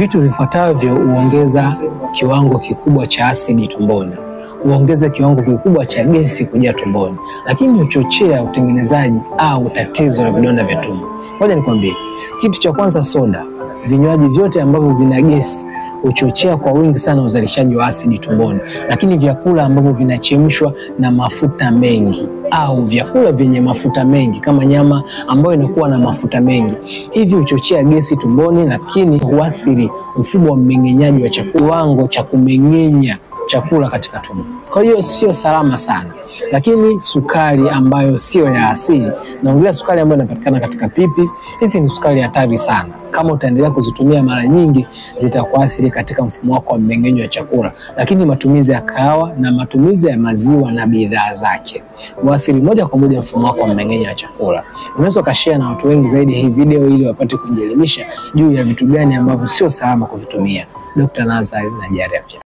Vitu vifuatavyo huongeza kiwango kikubwa cha asidi tumboni, huongeza kiwango kikubwa cha gesi kujaa tumboni, lakini huchochea utengenezaji au tatizo la vidonda vya tumbo. Ngoja nikwambie, kitu cha kwanza, soda, vinywaji vyote ambavyo vina gesi huchochea kwa wingi sana uzalishaji wa asidi tumboni, lakini vyakula ambavyo vinachemshwa na mafuta mengi au vyakula vyenye mafuta mengi kama nyama ambayo inakuwa na mafuta mengi, hivi huchochea gesi tumboni, lakini huathiri mfumo wa mmeng'enyaji wa chakula, kiwango cha kumeng'enya chakula katika tumbo. Kwa hiyo sio salama sana. Lakini sukari ambayo sio ya asili, naongelea sukari ambayo inapatikana katika pipi, hizi ni sukari hatari sana. Kama utaendelea kuzitumia mara nyingi, zitakuathiri katika mfumo wako wa mmeng'enyo wa chakula. Lakini matumizi ya kahawa na matumizi ya maziwa na bidhaa zake huathiri moja kwa moja mfumo wako wa mmeng'enyo wa chakula. Unaweza ukashare na watu wengi zaidi hii video ili wapate kujielimisha juu ya vitu gani ambavyo sio salama kuvitumia. Dr. Nazar, Najari Afya.